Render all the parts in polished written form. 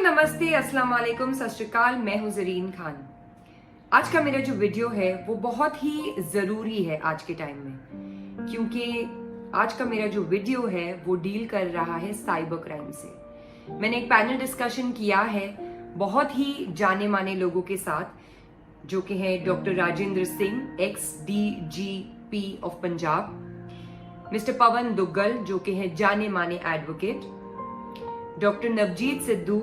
नमस्ते, अस्सलाम वालेकुम, सत श्री अकाल। मैं हूं ज़रीन खान। आज का मेरा जो वीडियो है वो बहुत ही ज़रूरी है आज के टाइम में, क्योंकि आज का मेरा जो वीडियो है वो डील कर रहा है साइबर क्राइम से। मैंने एक पैनल डिस्कशन किया है बहुत ही जाने माने लोगों के साथ, जो कि हैं doctor Rajinder Singh, XDGP of Punjab, mister Pawan Duggal, जो कि हैं जाने माने एडवोकेट, डॉक्टर नवजीत सिद्धू,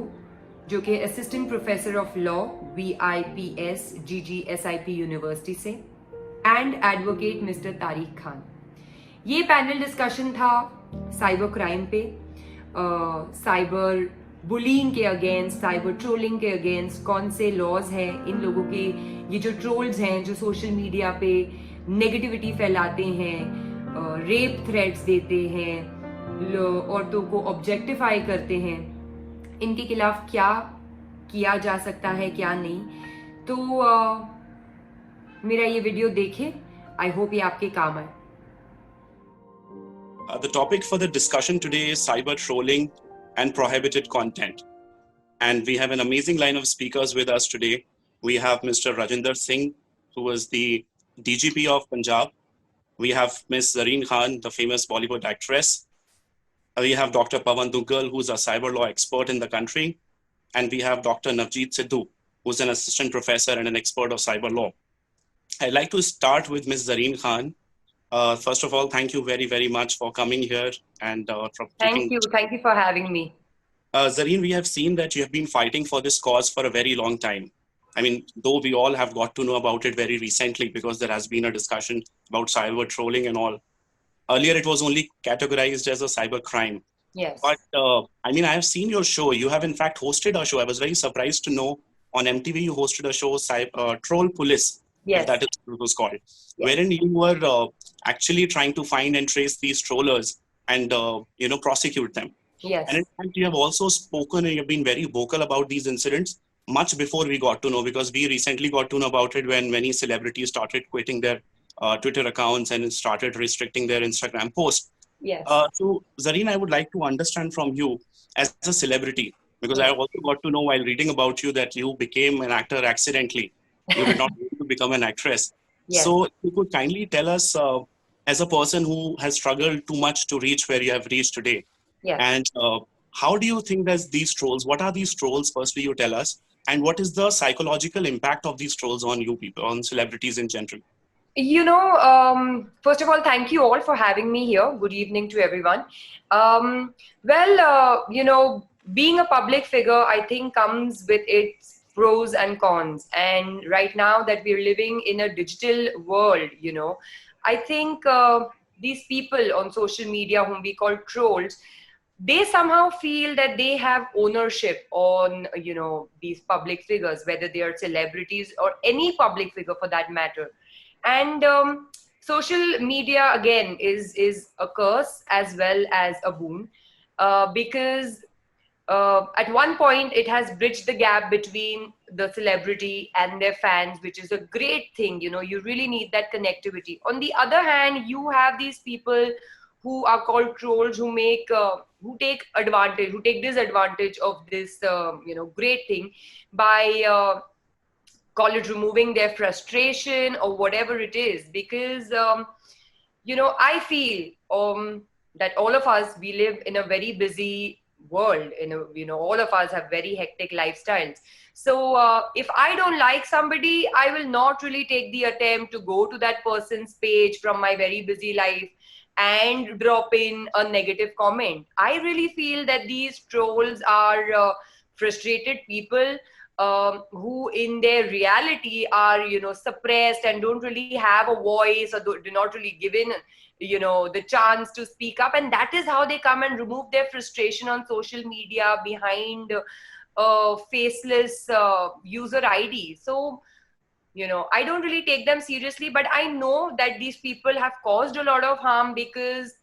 जो कि assistant professor of law VIPS GGSIP university से, and advocate mister Tariq Khan. ये पैनल डिस्कशन था साइबर क्राइम पे, साइबर बुलिंग के अगेंस्ट, साइबर ट्रोलिंग के अगेंस्ट कौन से लॉज हैं, इन लोगों के, ये जो ट्रोल्स हैं जो सोशल मीडिया पे नेगेटिविटी फैलाते हैं, रेप थ्रेट्स देते हैं, औरतों को ऑब्जेक्टिफाई करते हैं, इनके खिलाफ क्या किया जा सकता है क्या नहीं। तो मेरा ये वीडियो देखें, आई होप ये आपके काम आए। The topic for the discussion today is cyber trolling and prohibited content. And we have an amazing line of speakers with us today. We have Mr. Rajinder Singh, who is the DGP of Punjab. We have Ms. Zareen Khan, the famous Bollywood actress. We have Dr. Pavan Duggal, who's a cyber law expert in the country. And we have Dr. Navjeet Sidhου, who's an assistant professor and an expert of cyber law. I'd like to start with Ms. Zareen Khan. First of all, thank you very, very much for coming here and Thank you for having me. Zareen, we have seen that you have been fighting for this cause for a very long time. I mean, though we all have got to know about it very recently because there has been a discussion about cyber trolling and all. Earlier, it was only categorized as a cyber crime. Yes. But I mean, I have seen your show. You have in fact hosted a show. I was very surprised to know on MTV you hosted a show, Troll Police. Yes. If that is what it was called. Yes. Wherein you were actually trying to find and trace these trollers and prosecute them. Yes. And in fact, you have also spoken and you have been very vocal about these incidents much before we got to know, because we recently got to know about it when many celebrities started quitting their Twitter accounts and started restricting their Instagram posts. Yes. So Zareen, I would like to understand from you as a celebrity, because Yes. I also got to know while reading about you that you became an actor accidentally. You did not want to become an actress. Yes. So if you could kindly tell us, as a person who has struggled too much to reach where you have reached today, Yes. and how do you think that these trolls, what are these trolls? Firstly, you tell us, and what is the psychological impact of these trolls on you people, on celebrities in general? First of all, thank you all for having me here. Good evening to everyone. Being a public figure, I think, comes with its pros and cons. And right now that we're living in a digital world, I think these people on social media whom we call trolls, they somehow feel that they have ownership on, these public figures, whether they are celebrities or any public figure for that matter. And social media, again, is a curse as well as a boon, because at one point it has bridged the gap between the celebrity and their fans, which is a great thing. You really need that connectivity. On the other hand, you have these people who are called trolls, who take disadvantage of this great thing by call it removing their frustration or whatever it is, because I feel that all of us, we live in a very busy world, all of us have very hectic lifestyles. So if I don't like somebody, I will not really take the attempt to go to that person's page from my very busy life and drop in a negative comment. I really feel that these trolls are frustrated people who in their reality are, suppressed and don't really have a voice, or do not really given, the chance to speak up. And that is how they come and remove their frustration on social media behind faceless user ID. So, I don't really take them seriously, but I know that these people have caused a lot of harm, because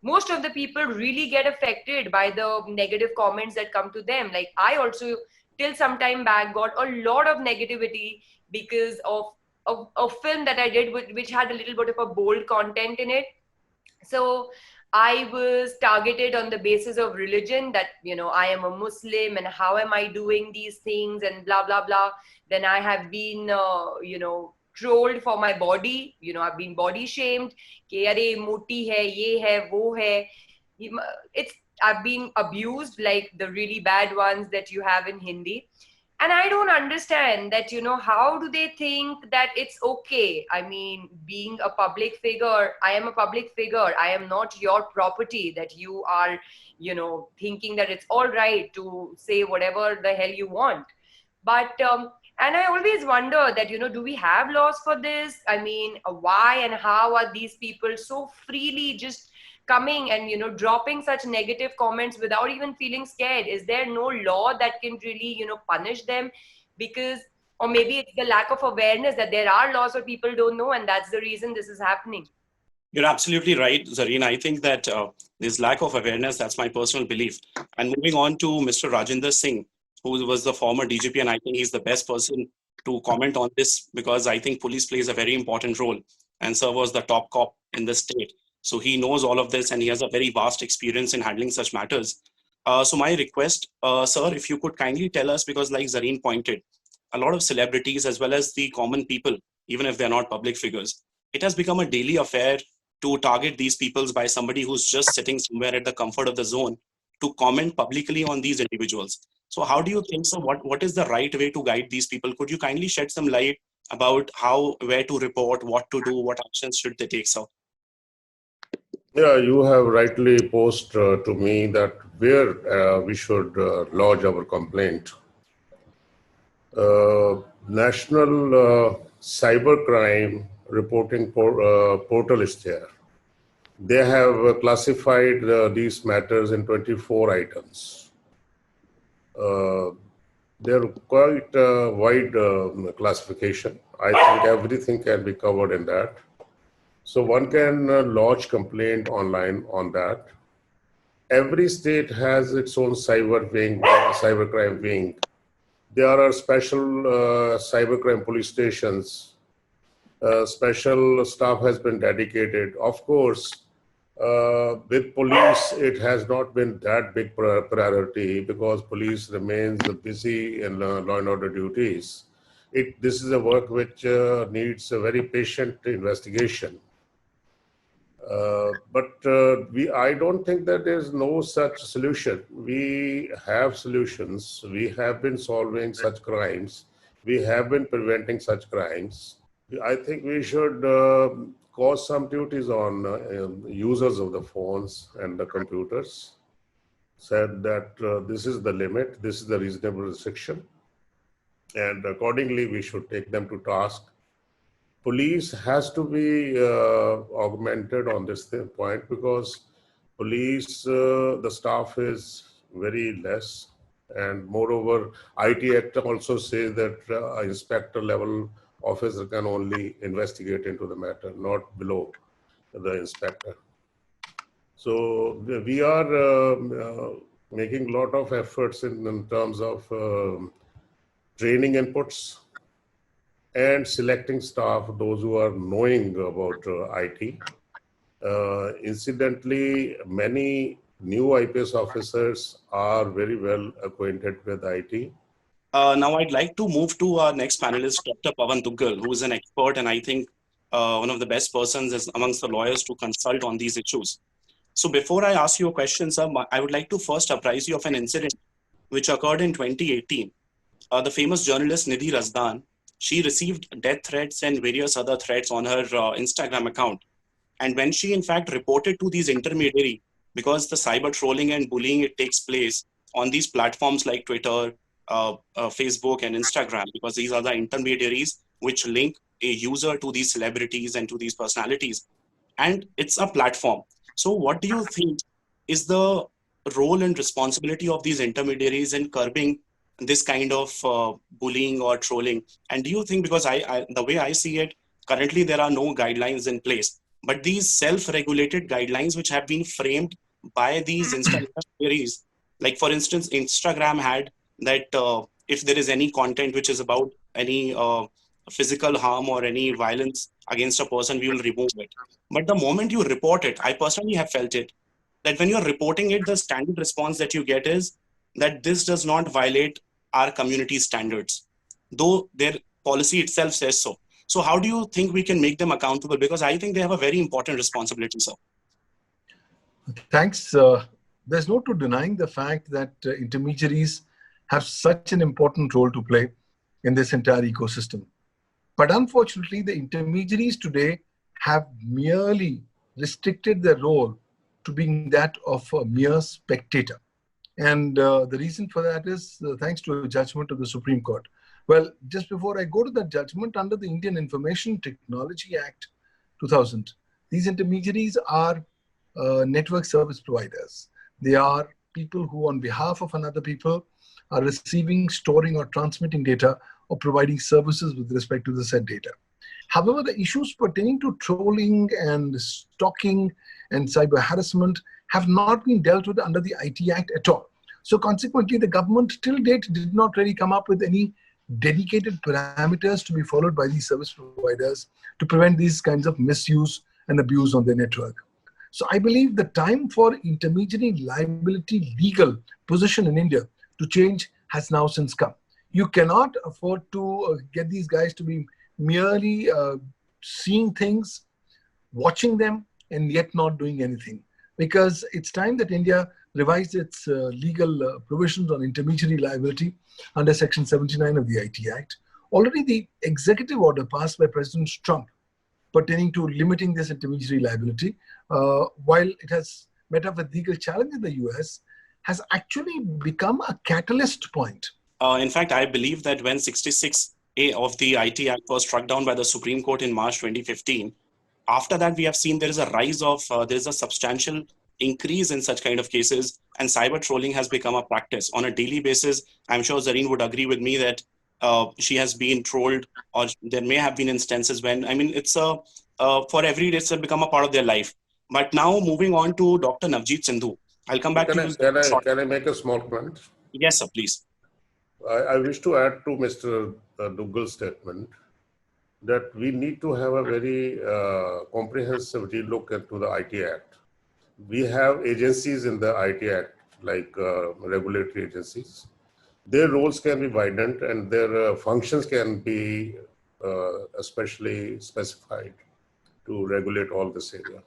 most of the people really get affected by the negative comments that come to them. Like, I also, till some time back, got a lot of negativity because of a film that I did, which had a little bit of a bold content in it. So I was targeted on the basis of religion, that, I am a Muslim and how am I doing these things and blah, blah, blah. Then I have been, trolled for my body. I've been body shamed. Ke, "Arey, moti hai, ye hai, wo hai." It's, I've been abused, like the really bad ones that you have in Hindi. And I don't understand that, how do they think that it's okay? I mean, being a public figure, I am a public figure. I am not your property that you are, thinking that it's all right to say whatever the hell you want. But, and I always wonder that, do we have laws for this? I mean, why and how are these people so freely just coming and, dropping such negative comments without even feeling scared? Is there no law that can really, punish them? Because, or maybe it's the lack of awareness that there are laws but people don't know, and that's the reason this is happening. You're absolutely right, Zareen. I think that there's lack of awareness. That's my personal belief. And moving on to Mr. Rajinder Singh, who was the former DGP, and I think he's the best person to comment on this, because I think police plays a very important role, and Sir was the top cop in the state. So he knows all of this, and he has a very vast experience in handling such matters. So my request, Sir, if you could kindly tell us, because like Zareen pointed, a lot of celebrities as well as the common people, even if they're not public figures, it has become a daily affair to target these peoples by somebody who's just sitting somewhere at the comfort of the zone to comment publicly on these individuals. So how do you think, so what is the right way to guide these people? Could you kindly shed some light about how, where to report, what to do, what actions should they take, sir? Yeah, you have rightly posed to me that where we should lodge our complaint. National Cybercrime Reporting Portal is there. They have classified these matters in 24 items. They're quite wide classification. I think everything can be covered in that. So one can lodge complaint online on that. Every state has its own cyber wing, cybercrime wing. There are special cybercrime police stations. Special staff has been dedicated. Of course, with police, it has not been that big priority because police remains busy in law and order duties. This is a work which needs a very patient investigation. But I don't think that there's no such solution. We have solutions. We have been solving such crimes. We have been preventing such crimes. I think we should cause some duties on users of the phones and the computers. Said that this is the limit, this is the reasonable restriction, and accordingly we should take them to task. Police has to be augmented on this point because police, the staff is very less, and moreover, IT Act also says that inspector level officer can only investigate into the matter, not below the inspector. So we are making a lot of efforts in terms of training inputs and selecting staff, those who are knowing about IT. Incidentally, many new IPS officers are very well acquainted with IT. Now I'd like to move to our next panelist, Dr. Pavan Duggal, who is an expert and I think one of the best persons is amongst the lawyers to consult on these issues. So before I ask you a question, sir, I would like to first apprise you of an incident which occurred in 2018. The famous journalist Nidhi Razdan, she received death threats and various other threats on her Instagram account. And when she in fact reported to these intermediary, because the cyber trolling and bullying, it takes place on these platforms like Twitter, Facebook and Instagram, because these are the intermediaries which link a user to these celebrities and to these personalities. And it's a platform. So what do you think is the role and responsibility of these intermediaries in curbing this kind of bullying or trolling? And do you think, because the way I see it, currently there are no guidelines in place, but these self-regulated guidelines which have been framed by these intermediaries, like for instance, Instagram had that if there is any content which is about any physical harm or any violence against a person, we will remove it. But the moment you report it, I personally have felt it, that when you're reporting it, the standard response that you get is that this does not violate our community standards, though their policy itself says so. So how do you think we can make them accountable? Because I think they have a very important responsibility, sir. Thanks. There's no to denying the fact that intermediaries have such an important role to play in this entire ecosystem. But unfortunately, the intermediaries today have merely restricted their role to being that of a mere spectator. And the reason for that is thanks to a judgment of the Supreme Court. Well, just before I go to that judgment, under the Indian Information Technology Act 2000, these intermediaries are network service providers. They are people who on behalf of another people are receiving, storing or transmitting data or providing services with respect to the said data. However, the issues pertaining to trolling and stalking and cyber harassment have not been dealt with under the IT Act at all. So consequently, the government till date did not really come up with any dedicated parameters to be followed by these service providers to prevent these kinds of misuse and abuse on their network. So I believe the time for intermediary liability legal position in India to change has now since come. You cannot afford to get these guys to be merely seeing things, watching them, and yet not doing anything. Because it's time that India revised its legal provisions on intermediary liability under Section 79 of the IT Act. Already the executive order passed by President Trump pertaining to limiting this intermediary liability, while it has met up with legal challenge in the US, has actually become a catalyst point. In fact, I believe that when 66A of the IT Act was struck down by the Supreme Court in March 2015, after that we have seen there is a rise of, there is a substantial increase in such kind of cases, and cyber trolling has become a practice. On a daily basis, I'm sure Zareen would agree with me that she has been trolled, or there may have been instances when, I mean, it's for every day, it's become a part of their life. But now moving on to Dr. NAVJEET SIDHU. I'll come back to you. Can I make a small comment? Yes, sir, please. I wish to add to Mr. Duggal's statement that we need to have a very comprehensive relook into the IT Act. We have agencies in the IT Act, like regulatory agencies. Their roles can be widened and their functions can be especially specified to regulate all this area.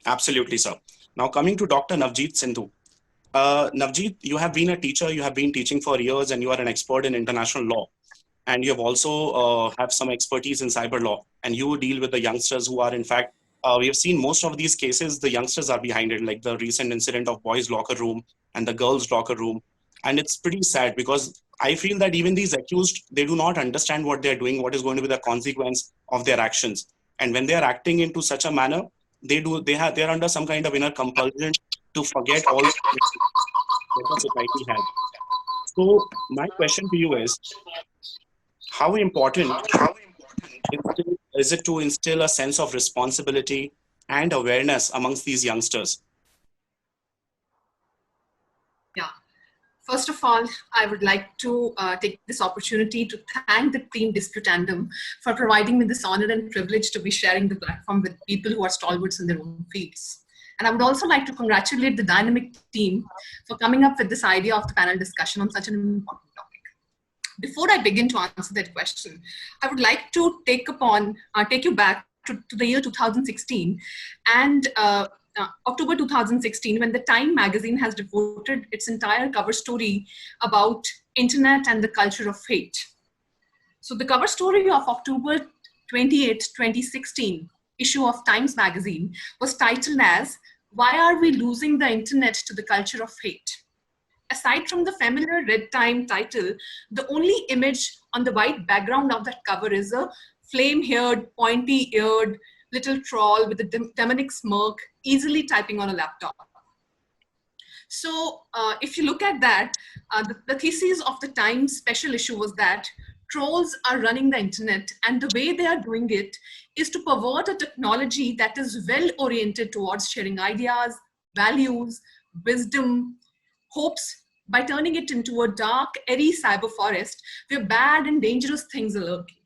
Absolutely, sir. Now coming to Dr. NAVJEET SIDHU. NAVJEET, you have been a teacher, you have been teaching for years, and you are an expert in international law. And you have also have some expertise in cyber law. And you deal with the youngsters who are, in fact, we have seen most of these cases, the youngsters are behind it, like the recent incident of boys' locker room and the girls' locker room. And it's pretty sad because I feel that even these accused, they do not understand what they're doing, what is going to be the consequence of their actions. And when they are acting into such a manner, they're under some kind of inner compulsion to forget all that the society has. So my question to you is, how important is it to instill a sense of responsibility and awareness amongst these youngsters? Yeah. First of all, I would like to take this opportunity to thank the team Disputandum for providing me this honor and privilege to be sharing the platform with people who are stalwarts in their own fields. And I would also like to congratulate the dynamic team for coming up with this idea of the panel discussion on such an important topic. Before I begin to answer that question, I would like to take you back to the year 2016 and October 2016, when the Time magazine has devoted its entire cover story about internet and the culture of hate. So the cover story of October 28, 2016 issue of Times magazine was titled as, "Why Are We Losing the Internet to the Culture of Hate?" Aside from the familiar red Time title, the only image on the white background of that cover is a flame-haired, pointy-eared little troll with a demonic smirk, easily typing on a laptop. So if you look at that, the thesis of the Times special issue was that trolls are running the internet, and the way they are doing it is to pervert a technology that is well oriented towards sharing ideas, values, wisdom, hopes, by turning it into a dark, airy cyber forest where bad and dangerous things are lurking.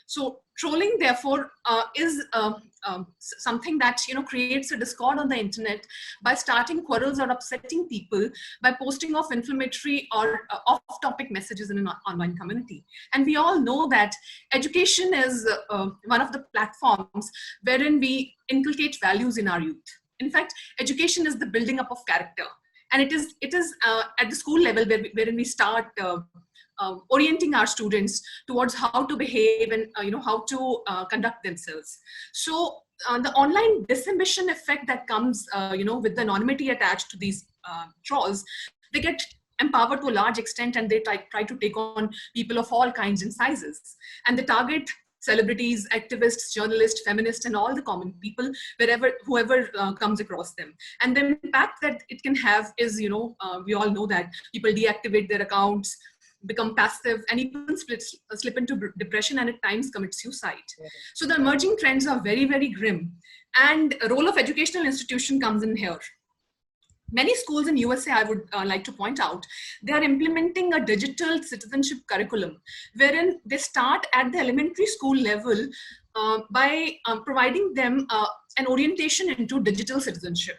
So Trolling, therefore, is something that creates a discord on the internet by starting quarrels or upsetting people by posting of inflammatory or off-topic messages in an online community. And we all know that education is one of the platforms wherein we inculcate values in our youth. In fact, education is the building up of character, and it is at the school level wherein we start orienting our students towards how to behave and how to conduct themselves. So the online disambition effect that comes with the anonymity attached to these trolls, they get empowered to a large extent, and they try to take on people of all kinds and sizes, and they target celebrities, activists, journalists, feminists, and all the common people, whoever comes across them. And the impact that it can have is, we all know that people deactivate their accounts, become passive, and even slip into depression, and at times commit suicide. So the emerging trends are very, very grim, and a role of educational institution comes in here. Many schools in USA, I would like to point out, they are implementing a digital citizenship curriculum, wherein they start at the elementary school level by providing them an orientation into digital citizenship.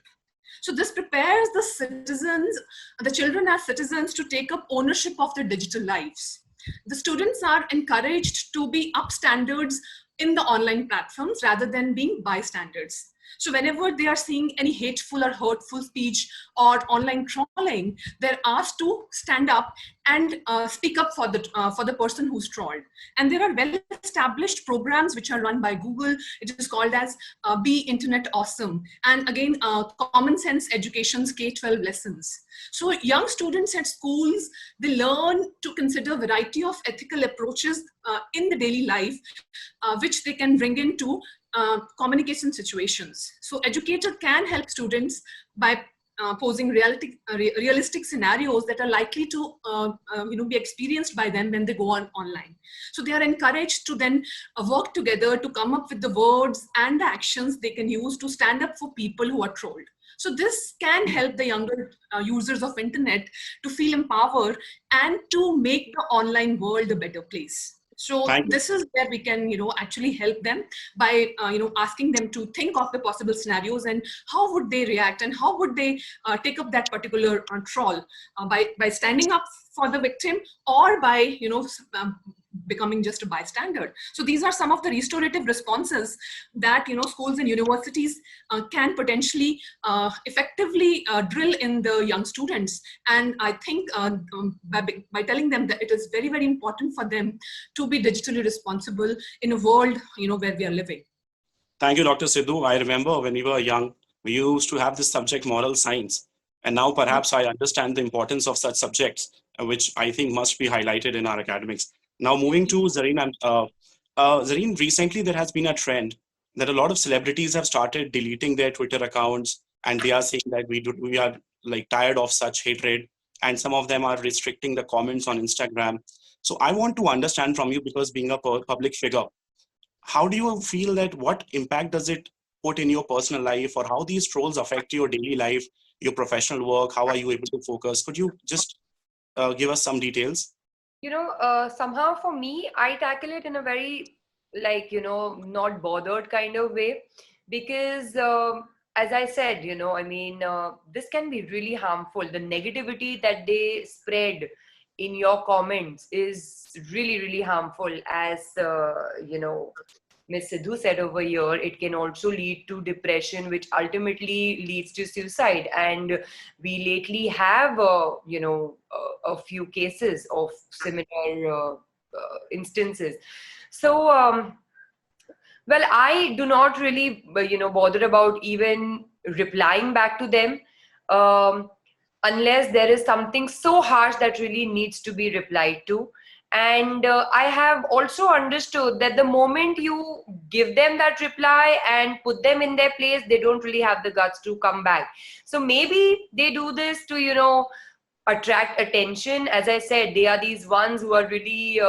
So this prepares the citizens, the children as citizens, to take up ownership of their digital lives. The students are encouraged to be upstanders in the online platforms rather than being bystanders. So whenever they are seeing any hateful or hurtful speech or online trolling, they're asked to stand up and speak up for the person who's trolled. And there are well-established programs which are run by Google. It is called as Be Internet Awesome. And again, Common Sense Education's K-12 lessons. So young students at schools, they learn to consider a variety of ethical approaches in the daily life, which they can bring into communication situations. So educator can help students by posing realistic scenarios that are likely to be experienced by them when they go online. So they are encouraged to then work together to come up with the words and the actions they can use to stand up for people who are trolled. So this can help the younger users of internet to feel empowered and to make the online world a better place. So this is where we can, actually help them by, asking them to think of the possible scenarios and how would they react and how would they take up that particular troll by standing up for the victim or by, becoming just a bystander. So these are some of the restorative responses that, schools and universities can potentially effectively drill in the young students. And I think by telling them that it is very, very important for them to be digitally responsible in a world, where we are living. Thank you, Dr. Sidhu. I remember when we were young, we used to have this subject moral science. And now perhaps I understand the importance of such subjects, which I think must be highlighted in our academics. Now moving to Zareen, Zareen, recently there has been a trend that a lot of celebrities have started deleting their Twitter accounts, and they are saying that we are like tired of such hatred, and some of them are restricting the comments on Instagram. So I want to understand from you, because being a public figure, how do you feel that what impact does it put in your personal life, or how these trolls affect your daily life, your professional work? How are you able to focus? Could you just give us some details? Somehow for me, I tackle it in a very, not bothered kind of way, because as I said, this can be really harmful. The negativity that they spread in your comments is really, really harmful. As, Ms. Sidhu said over here, it can also lead to depression, which ultimately leads to suicide. And we lately have, a few cases of similar instances. So, well, I do not really, bother about even replying back to them unless there is something so harsh that really needs to be replied to. And I have also understood that the moment you give them that reply and put them in their place, they don't really have the guts to come back. So maybe they do this to, attract attention. As I said, they are these ones who are really,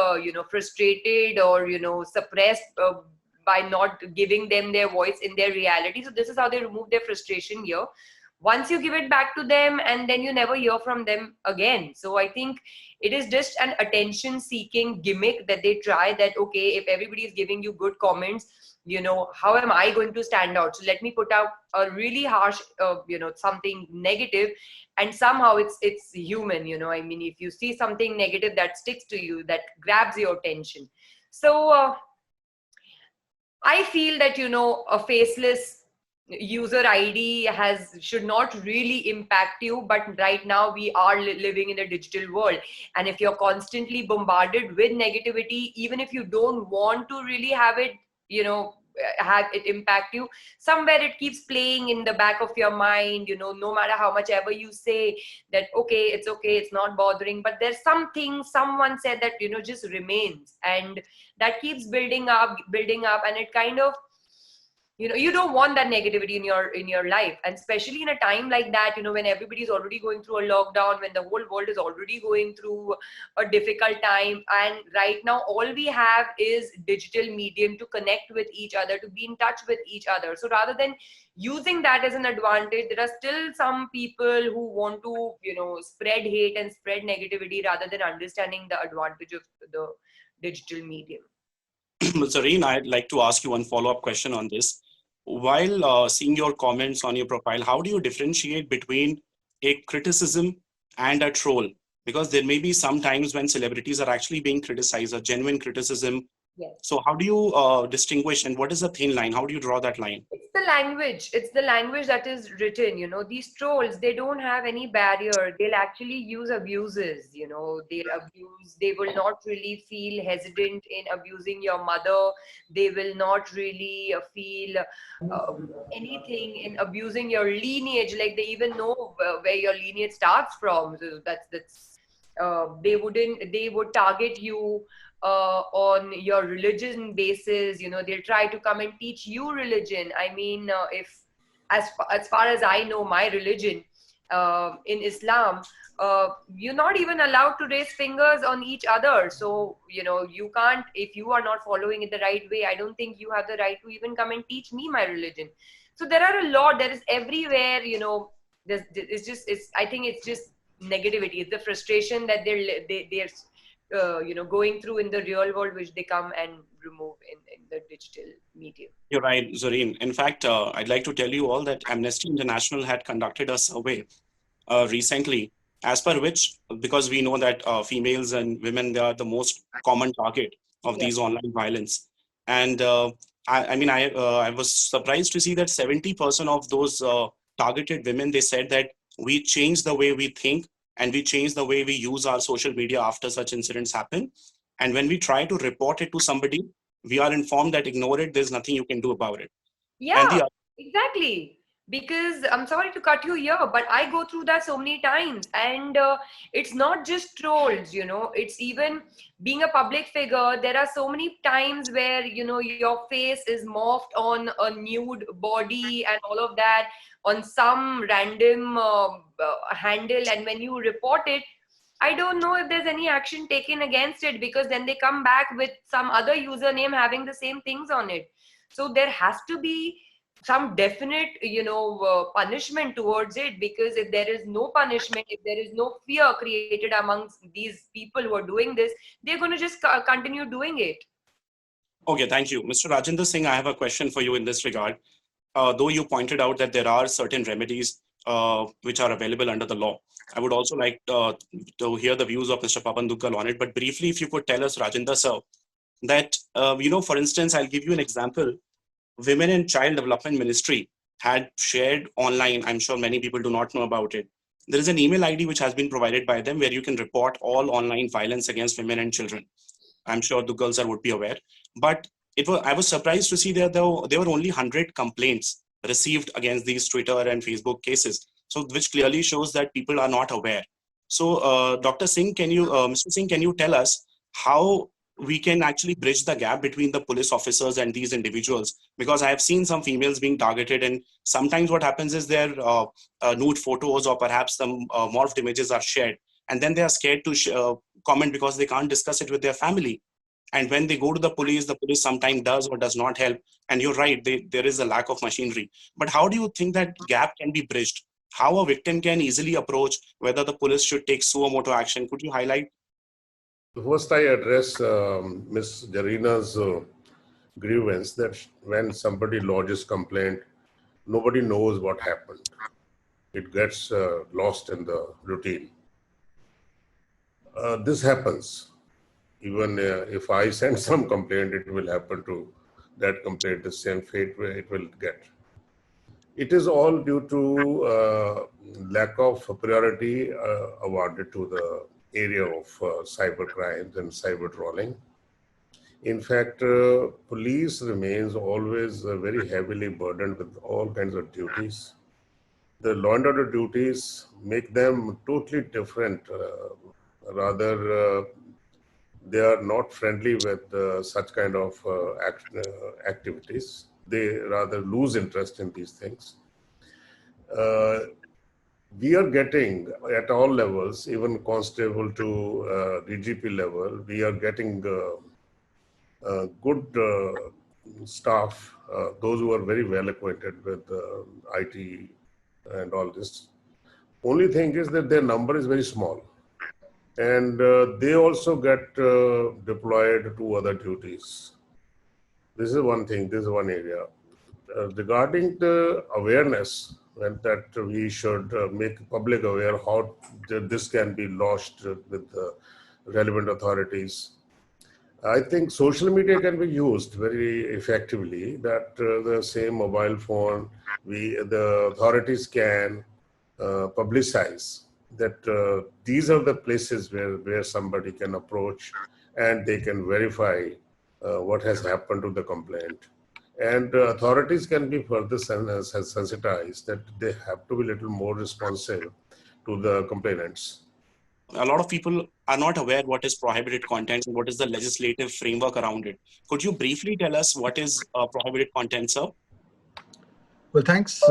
frustrated or, suppressed by not giving them their voice in their reality. So this is how they remove their frustration here. once you give it back to them, and then you never hear from them again. So I think it is just an attention seeking gimmick that they try, that okay, if everybody is giving you good comments, how am I going to stand out? So let me put out a really harsh something negative, and somehow it's human. I mean, if you see something negative that sticks to you, that grabs your attention. So I feel that a faceless user ID should not really impact you, but right now we are living in a digital world, and if you're constantly bombarded with negativity, even if you don't want to really have it have it impact you, somewhere it keeps playing in the back of your mind, no matter how much ever you say that okay, it's not bothering, but there's something someone said that just remains, and that keeps building up, and it kind of you don't want that negativity in your life, and especially in a time like that, when everybody's already going through a lockdown, when the whole world is already going through a difficult time, and right now all we have is digital medium to connect with each other, to be in touch with each other. So rather than using that as an advantage, there are still some people who want to spread hate and spread negativity rather than understanding the advantage of the digital medium. Zareen, I'd like to ask you one follow-up question on this. While seeing your comments on your profile, how do you differentiate between a criticism and a troll? Because there may be some times when celebrities are actually being criticized, a genuine criticism. Yes. So how do you distinguish, and what is the thin line? How do you draw that line? It's the language that is written. These trolls, they don't have any barrier. They'll actually use abuses. They'll abuse. They will not really feel hesitant in abusing your mother. They will not really feel anything in abusing your lineage. Like, they even know where your lineage starts from. So they would target you on your religion basis. They'll try to come and teach you religion. I mean, if as far as I know, my religion in Islam, you're not even allowed to raise fingers on each other. So you can't, if you are not following it the right way, I don't think you have the right to even come and teach me my religion. So there are a lot, there is everywhere. I think it's just negativity. It's the frustration that they're going through in the real world, which they come and remove in the digital medium. You're right, Zareen. In fact, I'd like to tell you all that Amnesty International had conducted a survey recently, as per which, because we know that females and women, they are the most common target of these online violence. And I was surprised to see that 70% of those targeted women, they said that we changed the way we think, and we change the way we use our social media after such incidents happen. And when we try to report it to somebody, we are informed that ignore it, there's nothing you can do about it. Yeah, exactly. Because I'm sorry to cut you here, but I go through that so many times, and it's not just trolls, it's even being a public figure. There are so many times where, your face is morphed on a nude body and all of that on some random handle, and when you report it, I don't know if there's any action taken against it, because then they come back with some other username having the same things on it. So there has to be some definite, punishment towards it, because if there is no punishment, if there is no fear created amongst these people who are doing this, they're going to just continue doing it. Okay, thank you. Mr. Rajinder Singh, I have a question for you in this regard. Though you pointed out that there are certain remedies which are available under the law, I would also like to hear the views of Mr. PAVAN DUGGAL on it. But briefly, if you could tell us, Rajinder sir, that, for instance, I'll give you an example. Women and Child Development Ministry had shared online, I'm sure many people do not know about it. There is an email ID which has been provided by them where you can report all online violence against women and children. I'm sure Duggal sir would be aware. But I was surprised to see that there were only 100 complaints received against these Twitter and Facebook cases. So which clearly shows that people are not aware. So Dr. Singh, Mr. Singh, can you tell us how we can actually bridge the gap between the police officers and these individuals? Because I have seen some females being targeted, and sometimes what happens is their nude photos or perhaps some morphed images are shared, and then they are scared to comment because they can't discuss it with their family. And when they go to the police sometimes does or does not help. And you're right, there is a lack of machinery. But how do you think that gap can be bridged? how a victim can easily approach whether the police should take suo motu action. Could you highlight? First, I address Ms. Jareena's grievance that when somebody lodges complaint, nobody knows what happened. It gets lost in the routine. This happens. Even if I send some complaint, it will happen to that complaint, the same fate it will get. It is all due to lack of priority awarded to the area of cyber crimes and cyber trolling. In fact, police remains always very heavily burdened with all kinds of duties. The law and order duties make them totally different. Rather, they are not friendly with such kind of activities. They rather lose interest in these things. We are getting at all levels, even constable to DGP level, we are getting good staff, those who are very well acquainted with IT and all this. Only thing is that their number is very small. And they also get deployed to other duties. This is one thing, this is one area. Regarding the awareness, that we should make public aware how this can be lodged with the relevant authorities. I think social media can be used very effectively, that the same mobile phone, the authorities can publicize that these are the places where somebody can approach and they can verify what has happened to the complaint. And authorities can be further sensitized that they have to be a little more responsive to the complainants. A lot of people are not aware what is prohibited content and what is the legislative framework around it. Could you briefly tell us what is prohibited content, sir? Well, thanks.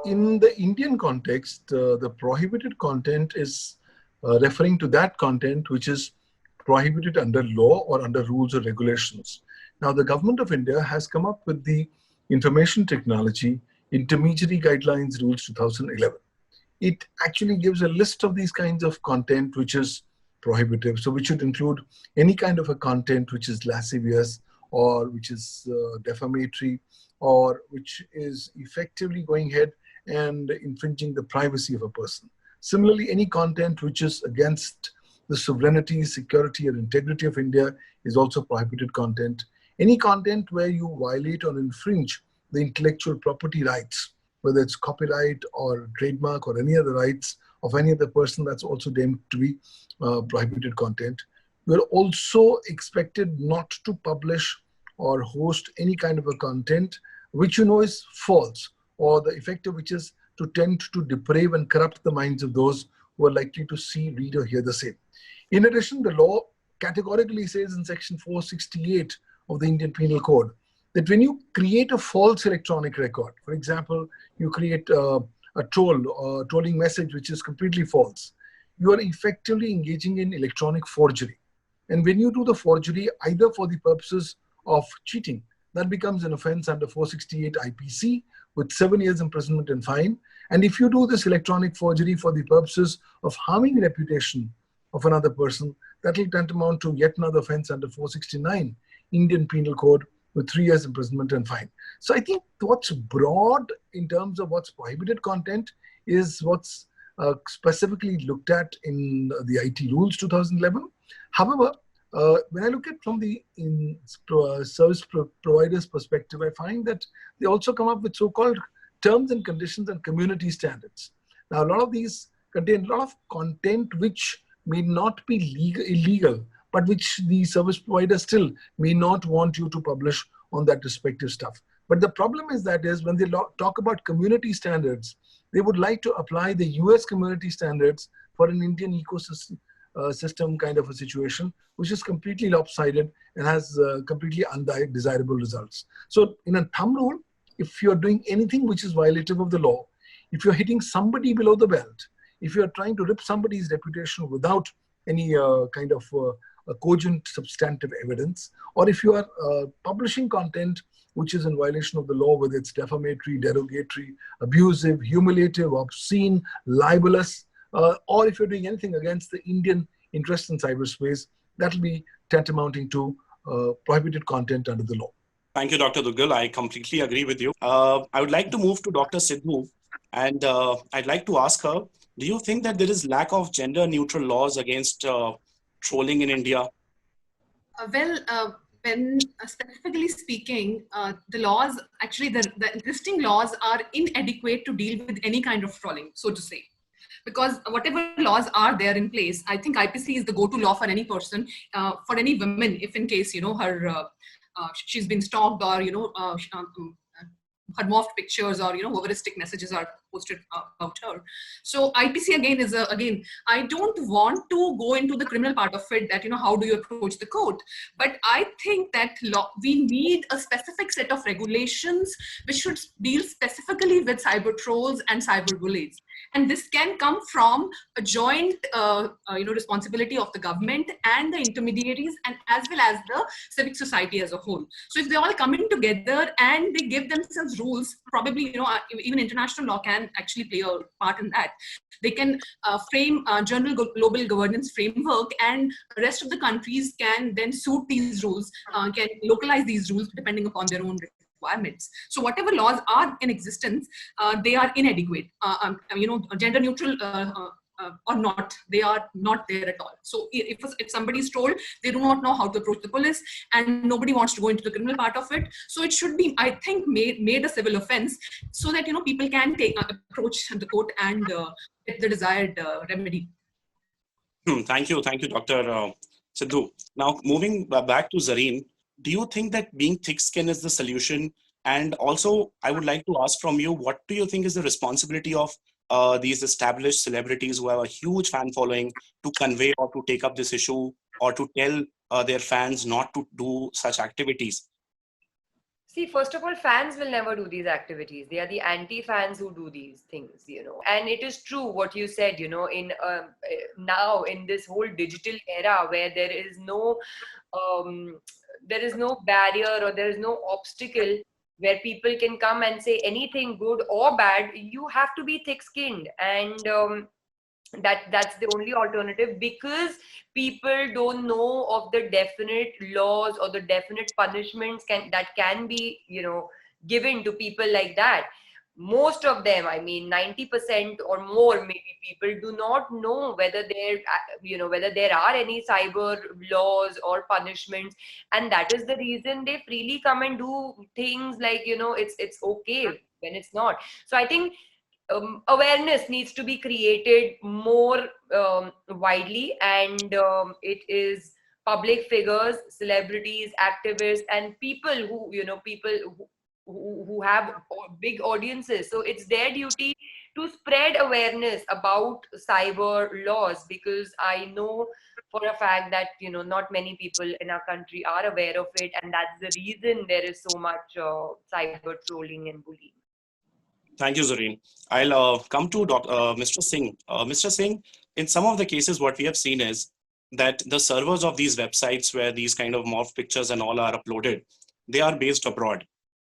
In the Indian context, the prohibited content is referring to that content which is prohibited under law or under rules or regulations. Now, the government of India has come up with the Information Technology Intermediary Guidelines Rules 2011. It actually gives a list of these kinds of content which is prohibitive. So which should include any kind of a content which is lascivious or which is defamatory or which is effectively going ahead and infringing the privacy of a person. Similarly, any content which is against the sovereignty, security, or integrity of India is also prohibited content. Any content where you violate or infringe the intellectual property rights, whether it's copyright or trademark or any other rights of any other person, that's also deemed to be prohibited content. We're also expected not to publish or host any kind of a content which you know is false, or the effect of which is to tend to deprave and corrupt the minds of those who are likely to see, read, or hear the same. In addition, the law categorically says in section 468 of the Indian Penal Code that when you create a false electronic record, for example, you create a trolling message which is completely false, you are effectively engaging in electronic forgery. And when you do the forgery, either for the purposes of cheating, that becomes an offense under 468 IPC with 7 years imprisonment and fine. And if you do this electronic forgery for the purposes of harming the reputation of another person, that will tantamount to yet another offense under 469 Indian Penal Code with 3 years imprisonment and fine. So I think what's broad in terms of what's prohibited content is what's specifically looked at in the IT rules 2011. However, when I look at from the service provider's perspective, I find that they also come up with so-called terms and conditions and community standards. Now, a lot of these contain a lot of content which may not be illegal, but which the service provider still may not want you to publish on that respective stuff. But the problem is that when they talk about community standards, they would like to apply the US community standards for an Indian ecosystem system kind of a situation, which is completely lopsided and has completely undesirable results. So in a thumb rule, if you're doing anything which is violative of the law, if you're hitting somebody below the belt, if you're trying to rip somebody's reputation without any kind of a cogent substantive evidence, or if you are publishing content which is in violation of the law, whether it's defamatory, derogatory, abusive, humiliative, obscene, libelous, or if you're doing anything against the Indian interest in cyberspace, that will be tantamounting to prohibited content under the law. Thank you, Dr. Duggal. I completely agree with you. I would like to move to Dr. Sidhu, and I'd like to ask her, do you think that there is lack of gender-neutral laws against trolling in India? When specifically speaking, the laws, actually the existing laws are inadequate to deal with any kind of trolling, so to say. Because whatever laws are there in place, I think IPC is the go-to law for any person, for any woman, if in case, you know, she's been stalked, or, you know, her morphed pictures, or, you know, voyeuristic messages are posted about her. So IPC again is again, I don't want to go into the criminal part of it, that, you know, how do you approach the court, but I think that we need a specific set of regulations which should deal specifically with cyber trolls and cyber bullies. And this can come from a joint you know, responsibility of the government and the intermediaries, and as well as the civic society as a whole. So if they all come in together and they give themselves rules, probably, you know, even international law can actually play a part in that. They can frame a general global governance framework, and the rest of the countries can then suit these rules, can localize these rules depending upon their own requirements. So whatever laws are in existence, they are inadequate. You know, gender neutral or not, they are not there at all. So if somebody is told, they do not know how to approach the police, and nobody wants to go into the criminal part of it. So it should be, I think, made a civil offense, so that, you know, people can approach the court and get the desired remedy. Thank you, Dr. Sidhu. Now, moving back to Zareen, do you think that being thick-skinned is the solution? And also, I would like to ask from you, what do you think is the responsibility of these established celebrities who have a huge fan following to convey or to take up this issue, or to tell their fans not to do such activities? See, first of all, fans will never do these activities. They are the anti-fans who do these things, you know. And it is true what you said, you know, in now in this whole digital era where there is no barrier, or there is no obstacle where people can come and say anything good or bad. You have to be thick-skinned, and that's the only alternative, because people don't know of the definite laws or the definite punishments that can be, you know, given to people like that. Most of them, I mean 90% or more maybe, people do not know whether there are any cyber laws or punishments, and that is the reason they freely come and do things like, you know, it's okay when it's not. So I think awareness needs to be created more widely, and it is public figures, celebrities, activists, and people who, you know, who have big audiences. So it's their duty to spread awareness about cyber laws, because I know for a fact that, you know, not many people in our country are aware of it, and that's the reason there is so much cyber trolling and bullying. Thank you, Zareen. I'll come to Mr. Singh. Mr. Singh, in some of the cases, what we have seen is that the servers of these websites where these kind of morph pictures and all are uploaded, they are based abroad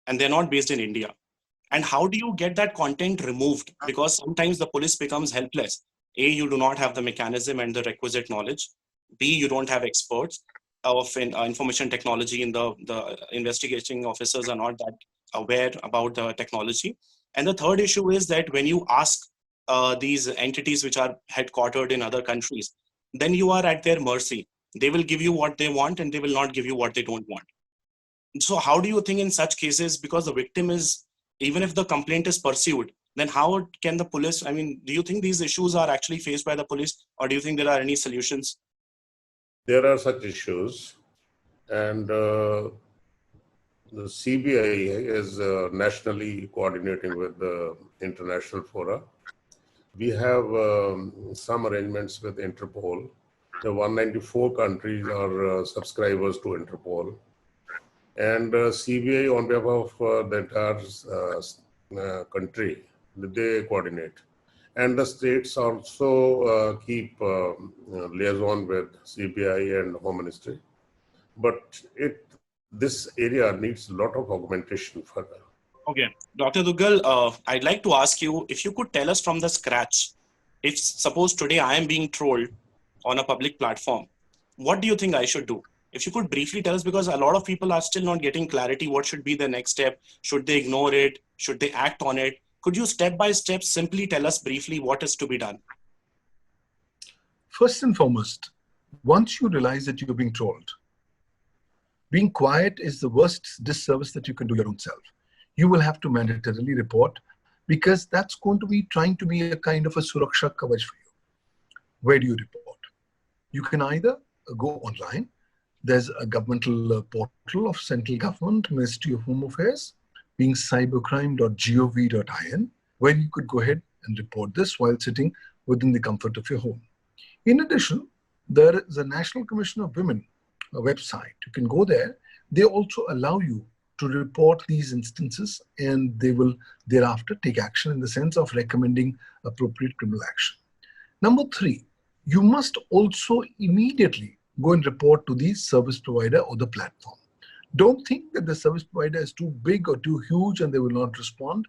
and they're not based in India. And how do you get that content removed? Because sometimes the police becomes helpless. A, you do not have the mechanism and the requisite knowledge. B, you don't have experts of information technology, in the investigating officers are not that aware about the technology. And the third issue is that when you ask these entities which are headquartered in other countries, then you are at their mercy. They will give you what they want and they will not give you what they don't want. So how do you think in such cases, because the victim is, even if the complaint is pursued, then how can the police, I mean, do you think these issues are actually faced by the police, or do you think there are any solutions? There are such issues, and the CBI is nationally coordinating with the international fora. We have some arrangements with Interpol. The 194 countries are subscribers to Interpol. And CBI, on behalf of the entire country, they coordinate. And the states also keep liaison with CBI and Home Ministry. But this area needs a lot of augmentation further. Okay. Dr. Duggal, I'd like to ask you if you could tell us from the scratch, if suppose today I am being trolled on a public platform, what do you think I should do? If you could briefly tell us, because a lot of people are still not getting clarity, what should be the next step? Should they ignore it? Should they act on it? Could you step by step simply tell us briefly what is to be done? First and foremost, once you realize that you're being trolled, being quiet is the worst disservice that you can do your own self. You will have to mandatorily report, because that's going to be trying to be a kind of a suraksha kavach for you. Where do you report? You can either go online. There's a governmental portal of central government, Ministry of Home Affairs, being cybercrime.gov.in, where you could go ahead and report this while sitting within the comfort of your home. In addition, there is a National Commission of Women website. You can go there. They also allow you to report these instances, and they will thereafter take action in the sense of recommending appropriate criminal action. Number 3, you must also immediately go and report to the service provider or the platform. Don't think that the service provider is too big or too huge and they will not respond.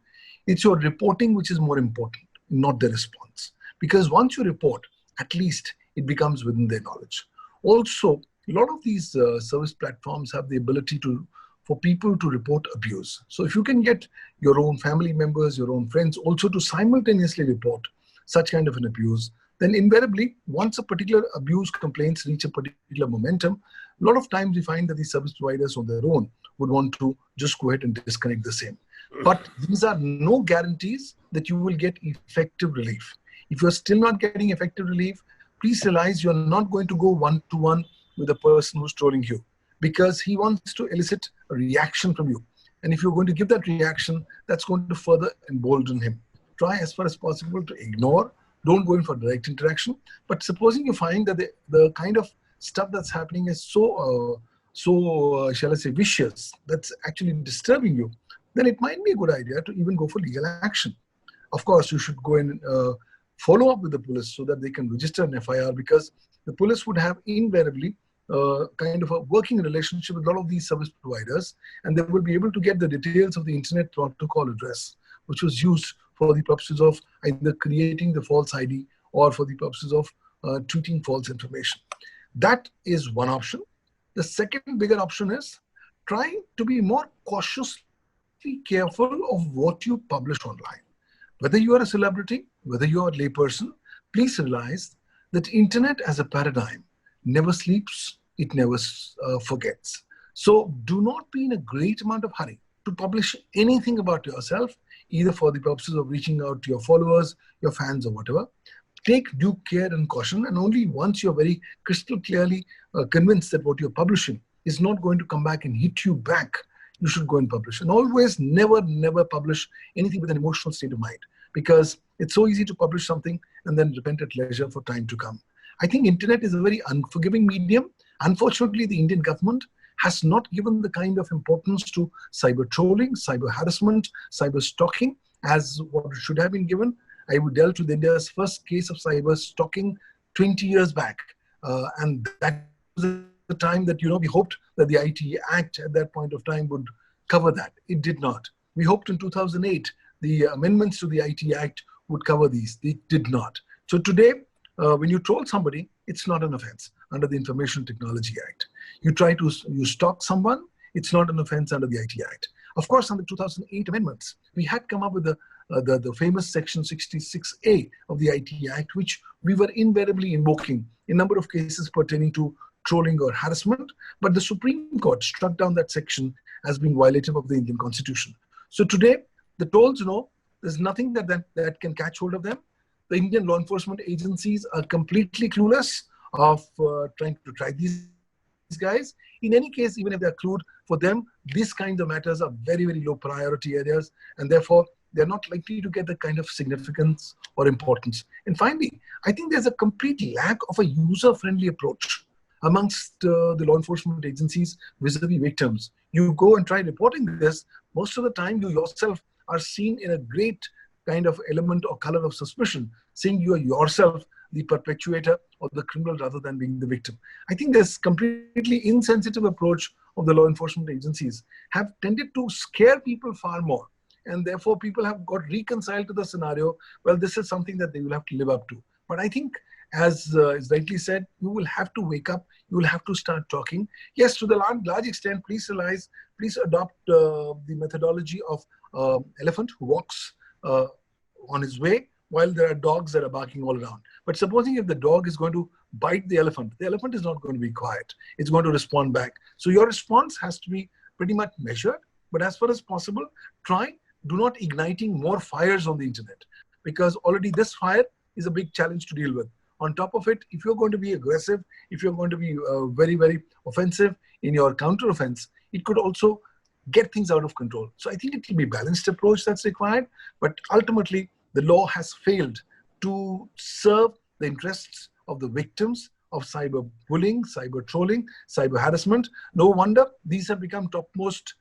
It's your reporting which is more important, not the response. Because once you report, at least it becomes within their knowledge. Also, a lot of these service platforms have the ability for people to report abuse. So if you can get your own family members, your own friends also to simultaneously report such kind of an abuse, then invariably, once a particular abuse complaints reach a particular momentum, a lot of times we find that the service providers on their own would want to just go ahead and disconnect the same. But these are no guarantees that you will get effective relief. If you're still not getting effective relief, please realize you're not going to go one-to-one with a person who's trolling you, because he wants to elicit a reaction from you. And if you're going to give that reaction, that's going to further embolden him. Try as far as possible to ignore. Don't go in for direct interaction. But supposing you find that the kind of stuff that's happening is so shall I say, vicious, that's actually disturbing you, then it might be a good idea to even go for legal action. Of course, you should go and follow up with the police so that they can register an FIR, because the police would have invariably kind of a working relationship with a lot of these service providers, and they will be able to get the details of the internet protocol address, which was used for the purposes of either creating the false ID or for the purposes of tweeting false information. That is one option. The second bigger option is trying to be more cautiously careful of what you publish online. Whether you are a celebrity, whether you are a layperson, please realize that internet as a paradigm never sleeps, it never forgets. So do not be in a great amount of hurry to publish anything about yourself, either for the purposes of reaching out to your followers, your fans, or whatever. Take due care and caution, and only once you're very crystal clearly convinced that what you're publishing is not going to come back and hit you back, you should go and publish. And always never publish anything with an emotional state of mind, because it's so easy to publish something and then repent at leisure for time to come. I think internet is a very unforgiving medium. Unfortunately, the Indian government has not given the kind of importance to cyber trolling, cyber harassment, cyber stalking as what it should have been given. I would dealt with India's first case of cyber stalking 20 years back. And that was the time that, we hoped that the IT Act at that point of time would cover that. It did not. We hoped in 2008, the amendments to the IT Act would cover these. They did not. So today, when you troll somebody, it's not an offense under the Information Technology Act. You stalk someone, it's not an offense under the IT Act. Of course, under 2008 amendments, we had come up with the famous Section 66A of the IT Act, which we were invariably invoking in a number of cases pertaining to trolling or harassment. But the Supreme Court struck down that section as being violative of the Indian Constitution. So today, the trolls there's nothing that can catch hold of them. The Indian law enforcement agencies are completely clueless of trying to track these guys. In any case, even if they're clued, for them, these kinds of matters are very, very low priority areas, and therefore they're not likely to get the kind of significance or importance. And finally, I think there's a complete lack of a user-friendly approach amongst the law enforcement agencies vis-a-vis victims. You go and try reporting this, most of the time you yourself are seen in a great kind of element or color of suspicion, saying you are yourself the perpetuator or the criminal rather than being the victim. I think this completely insensitive approach of the law enforcement agencies have tended to scare people far more. And therefore, people have got reconciled to the scenario. Well, this is something that they will have to live up to. But I think, as is rightly said, you will have to wake up. You will have to start talking. Yes, to the large extent, please realize, please adopt the methodology of elephant who walks on his way while there are dogs that are barking all around. But supposing if the dog is going to bite the elephant is not going to be quiet. It's going to respond back. So your response has to be pretty much measured. But as far as possible, do not igniting more fires on the internet, because already this fire is a big challenge to deal with. On top of it, if you're going to be aggressive, if you're going to be very, very offensive in your counter offense, it could also get things out of control. So I think it will be a balanced approach that's required. But ultimately, the law has failed to serve the interests of the victims of cyber bullying, cyber trolling, cyber harassment. No wonder these have become topmost,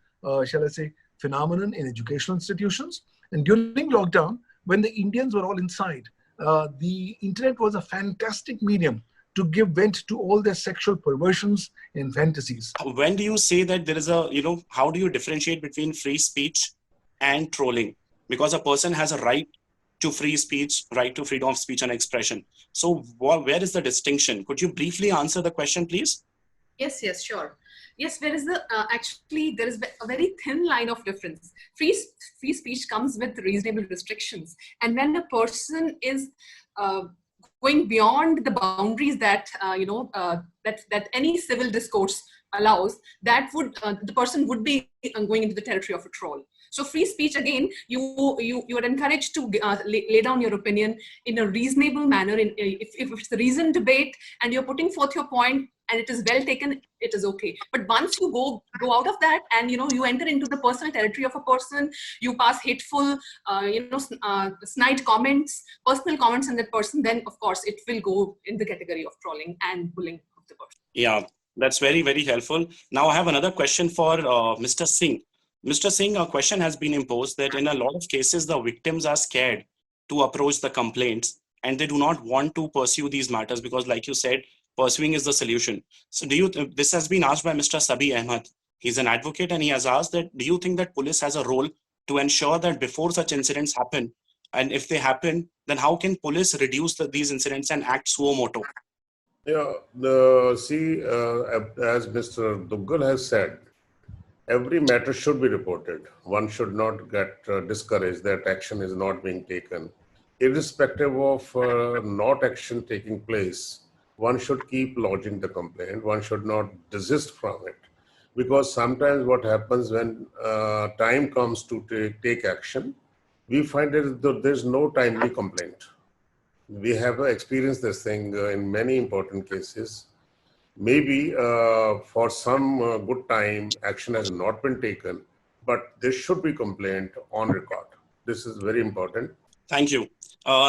shall I say, phenomenon in educational institutions. And during lockdown, when the Indians were all inside, the internet was a fantastic medium to give vent to all their sexual perversions and fantasies. When do you say that there is a, how do you differentiate between free speech and trolling? Because a person has a right to free speech, right to freedom of speech and expression. So where is the distinction? Could you briefly answer the question, please? Yes, sure. Yes, there is there is a very thin line of difference. Free speech comes with reasonable restrictions. And when a person is going beyond the boundaries that, that any civil discourse allows, that would, the person would be going into the territory of a troll. So free speech, again, you are encouraged to lay down your opinion in a reasonable manner. If it's a reasoned debate and you're putting forth your point and it is well taken, it is okay. But once you go out of that and you enter into the personal territory of a person, you pass hateful, snide comments, personal comments on that person, then of course it will go in the category of trolling and bullying of the person. Yeah, that's very, very helpful. Now I have another question for Mr. Singh. Mr. Singh, a question has been imposed that in a lot of cases, the victims are scared to approach the complaints and they do not want to pursue these matters because, like you said, pursuing is the solution. So this has been asked by Mr. Sabi Ahmed. He's an advocate and he has asked that, do you think that police has a role to ensure that before such incidents happen, and if they happen, then how can police reduce these incidents and act suo moto? Yeah, as Mr. Duggal has said, every matter should be reported. One should not get discouraged that action is not being taken. Irrespective of not action taking place, one should keep lodging the complaint. One should not desist from it. Because sometimes what happens when time comes to take action, we find that there's no timely complaint. We have experienced this thing in many important cases. Maybe for some good time, action has not been taken, but there should be complaint on record. This is very important. Thank you.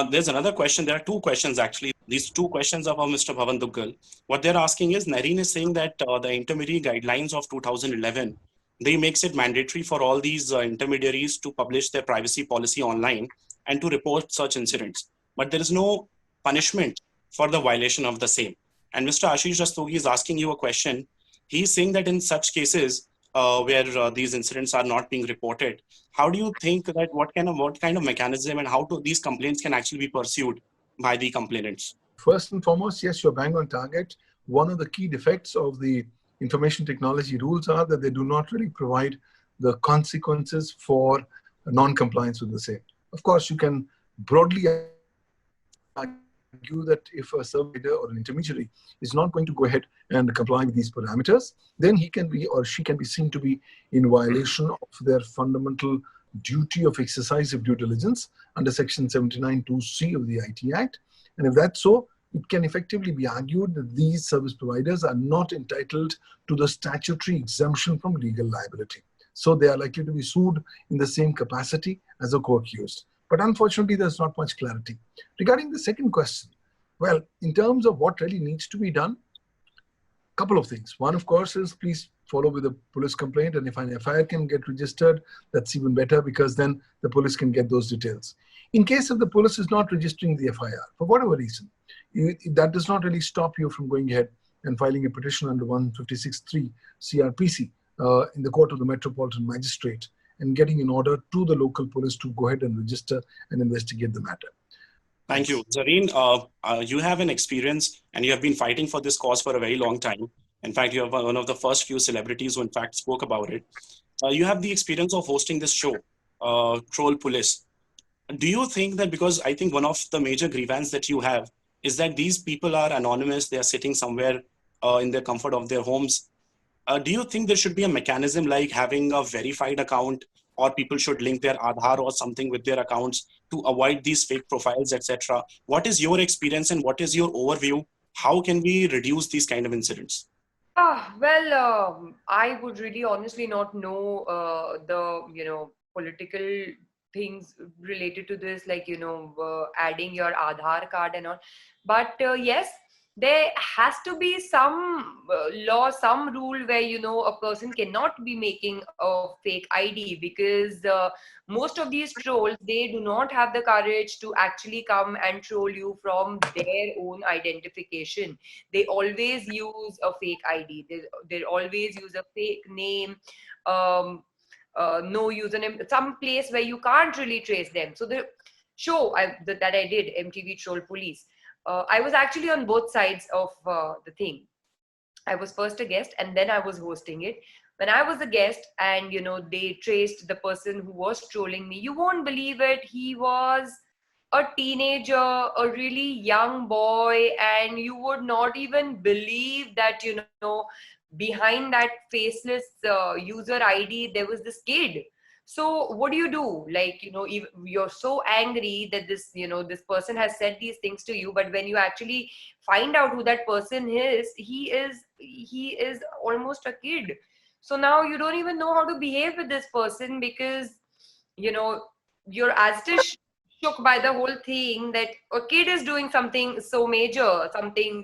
There's another question. There are two questions, actually. These two questions are from Mr. PAVAN DUGGAL. What they're asking is, Nareen is saying that the intermediary guidelines of 2011, they makes it mandatory for all these intermediaries to publish their privacy policy online and to report such incidents. But there is no punishment for the violation of the same. And Mr. Ashish Rastogi is asking you a question. He's saying that in such cases where these incidents are not being reported, how do you think that what kind of mechanism and how these complaints can actually be pursued by the complainants? First and foremost, yes, you're bang on target. One of the key defects of the information technology rules are that they do not really provide the consequences for non-compliance with the same. Of course, you can broadly argue that if a surveyor or an intermediary is not going to go ahead and comply with these parameters, then he can be or she can be seen to be in violation of their fundamental duty of exercise of due diligence under Section 79(2)(c) of the IT Act. And if that's so, it can effectively be argued that these service providers are not entitled to the statutory exemption from legal liability. So they are likely to be sued in the same capacity as a co-accused. But unfortunately, there's not much clarity. Regarding the second question, well, in terms of what really needs to be done, a couple of things. One, of course, is please follow with a police complaint, and if an FIR can get registered, that's even better, because then the police can get those details. In case if the police is not registering the FIR for whatever reason, that does not really stop you from going ahead and filing a petition under 156(3) CRPC in the court of the Metropolitan Magistrate and getting an order to the local police to go ahead and register and investigate the matter. Thank you. Zareen, you have an experience and you have been fighting for this cause for a very long time. In fact, you are one of the first few celebrities who in fact spoke about it. You have the experience of hosting this show, Troll Police. Do you think that, because I think one of the major grievances that you have is that these people are anonymous, they are sitting somewhere in the comfort of their homes. Do you think there should be a mechanism like having a verified account, or people should link their Aadhaar or something with their accounts to avoid these fake profiles, etc.? What is your experience and what is your overview? How can we reduce these kind of incidents? I would really honestly not know the political things related to this, like adding your Aadhaar card and all. But yes, there has to be some law, some rule where a person cannot be making a fake ID, because most of these trolls, they do not have the courage to actually come and troll you from their own identification. They always use a fake ID. They always use a fake name, no username, some place where you can't really trace them. So the show that I did, MTV Troll Police, I was actually on both sides of the thing. I was first a guest and then I was hosting it. When I was a guest and they traced the person who was trolling me, you won't believe it, he was a teenager, a really young boy, and you would not even believe that behind that faceless user ID there was this kid. So what do you do? Like, you're so angry that this person has said these things to you, but when you actually find out who that person is, he is almost a kid. So now you don't even know how to behave with this person, because you're as shook by the whole thing that a kid is doing something so major,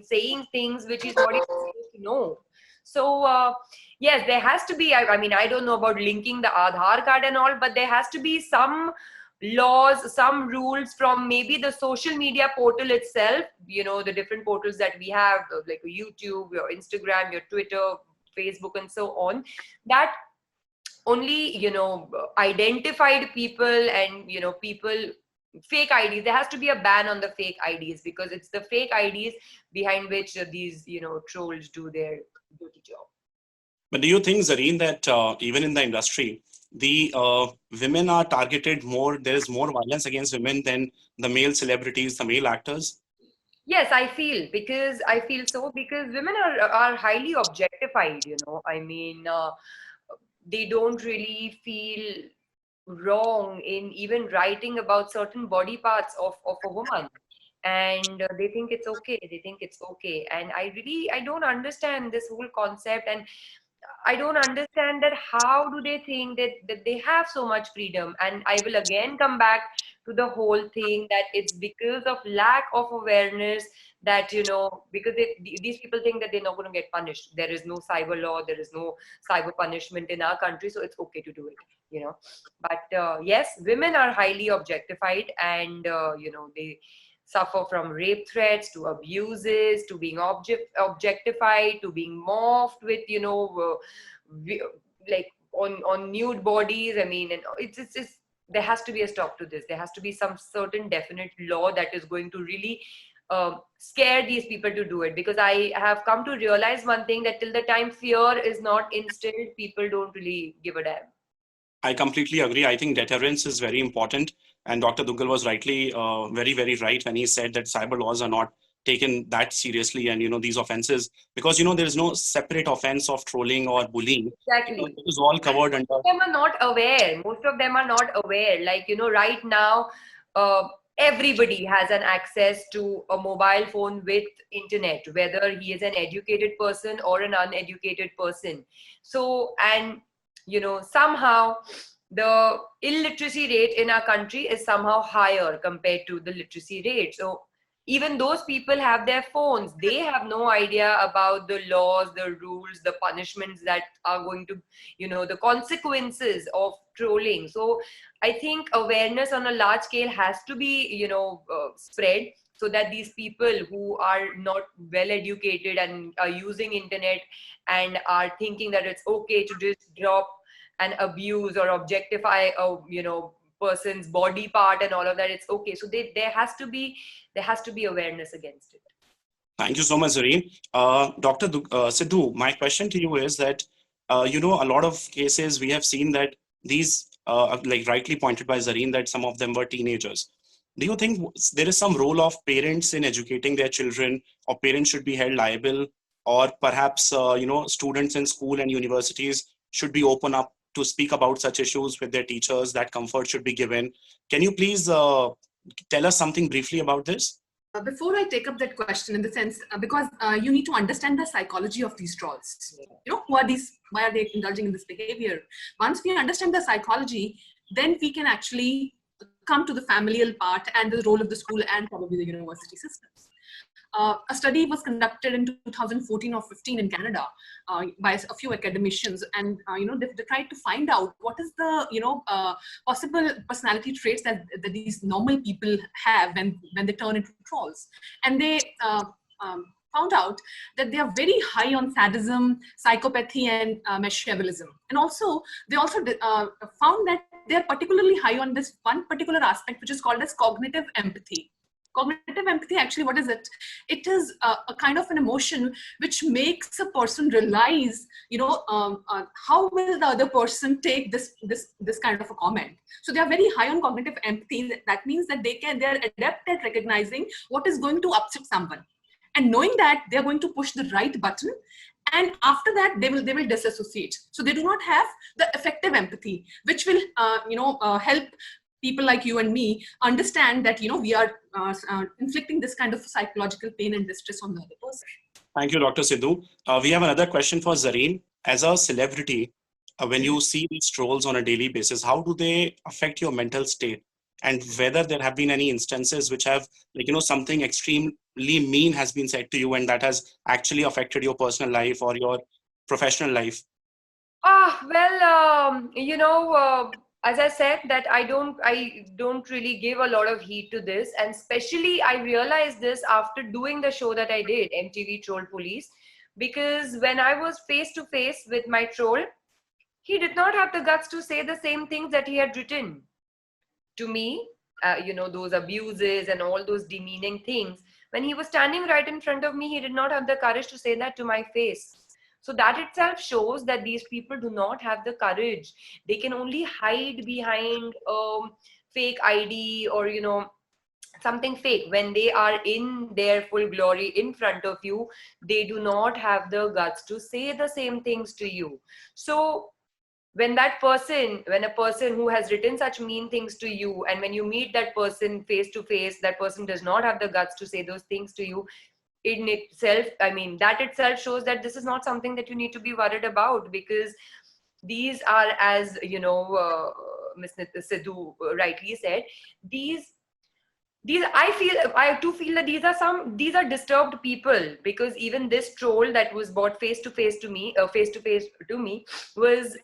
saying things which is not even supposed to know. So yes, there has to be, I mean, I don't know about linking the Aadhaar card and all, but there has to be some laws, some rules from maybe the social media portal itself, the different portals that we have, like YouTube, your Instagram, your Twitter, Facebook, and so on, that only, identified people and, people, fake IDs, there has to be a ban on the fake IDs, because it's the fake IDs behind which these, trolls do their dirty job. But do you think, Zareen, that even in the industry, the women are targeted more, there is more violence against women than the male celebrities, the male actors? Yes, I feel so, because women are highly objectified, I mean, they don't really feel wrong in even writing about certain body parts of a woman, and they think it's okay, and I don't understand this whole concept, and I don't understand that how do they think that they have so much freedom. And I will again come back to the whole thing that it's because of lack of awareness that, because these people think that they're not going to get punished. There is no cyber law, there is no cyber punishment in our country, so it's okay to do it, But yes, women are highly objectified, and, they suffer from rape threats to abuses to being objectified to being morphed with like on nude bodies. I mean, and it's there has to be a stop to this. There has to be some certain definite law that is going to really scare these people to do it, because I have come to realize one thing, that till the time fear is not instilled, people don't really give a damn. I completely agree. I think deterrence is very important. And Dr. Duggal was rightly very, very right when he said that cyber laws are not taken that seriously, and, these offenses, because, there is no separate offense of trolling or bullying. Exactly. It is all covered under. Most of them are not aware. Most of them are not aware. Like, right now, everybody has an access to a mobile phone with internet, whether he is an educated person or an uneducated person. So, and, somehow the illiteracy rate in our country is somehow higher compared to the literacy rate. So even those people have their phones. They have no idea about the laws, the rules, the punishments that are going to, the consequences of trolling. So I think awareness on a large scale has to be, spread, so that these people who are not well educated and are using internet and are thinking that it's okay to just drop and abuse or objectify a, person's body part and all of that, it's okay. So there has to be awareness against it. Thank you so much, Zareen. Dr. Sidhu, my question to you is that, a lot of cases we have seen that these, like rightly pointed by Zareen, that some of them were teenagers. Do you think there is some role of parents in educating their children, or parents should be held liable, or perhaps, students in school and universities should be open up to speak about such issues with their teachers, that comfort should be given? Can you please tell us something briefly about this? Before I take up that question, in the sense, because you need to understand the psychology of these trolls. Why are they indulging in this behavior? Once we understand the psychology, then we can actually come to the familial part and the role of the school and probably the university systems. A study was conducted in 2014 or 15 in Canada by a few academicians, and they tried to find out what is the possible personality traits that these normal people have when they turn into trolls, and they found out that they are very high on sadism, psychopathy, and meschiavelism. And also they found that they are particularly high on this one particular aspect, which is called as cognitive empathy. Cognitive empathy, actually, what is it? It is a kind of an emotion which makes a person realize, how will the other person take this kind of a comment. So they are very high on cognitive empathy. That means that they are adept at recognizing what is going to upset someone, and knowing that they are going to push the right button. And after that, they will disassociate. So they do not have the effective empathy, which will, help people like you and me understand that, we are inflicting this kind of psychological pain and distress on the other person. Thank you, Dr. Sidhu. We have another question for Zareen. As a celebrity, when you see these trolls on a daily basis, how do they affect your mental state? And whether there have been any instances which have, something extremely mean has been said to you and that has actually affected your personal life or your professional life? As I said, that I don't really give a lot of heed to this, and especially I realized this after doing the show that I did, MTV Troll Police, because when I was face to face with my troll, he did not have the guts to say the same things that he had written to me, those abuses and all those demeaning things. When he was standing right in front of me, he did not have the courage to say that to my face. So that itself shows that these people do not have the courage. They can only hide behind fake ID or, something fake. When they are in their full glory in front of you, they do not have the guts to say the same things to you. So when a person who has written such mean things to you, and when you meet that person face to face, that person does not have the guts to say those things to you, in itself, that itself shows that this is not something that you need to be worried about, because these are, as Ms. Sidhu rightly said, these I too feel that these are disturbed people, because even this troll that was brought face to face to me was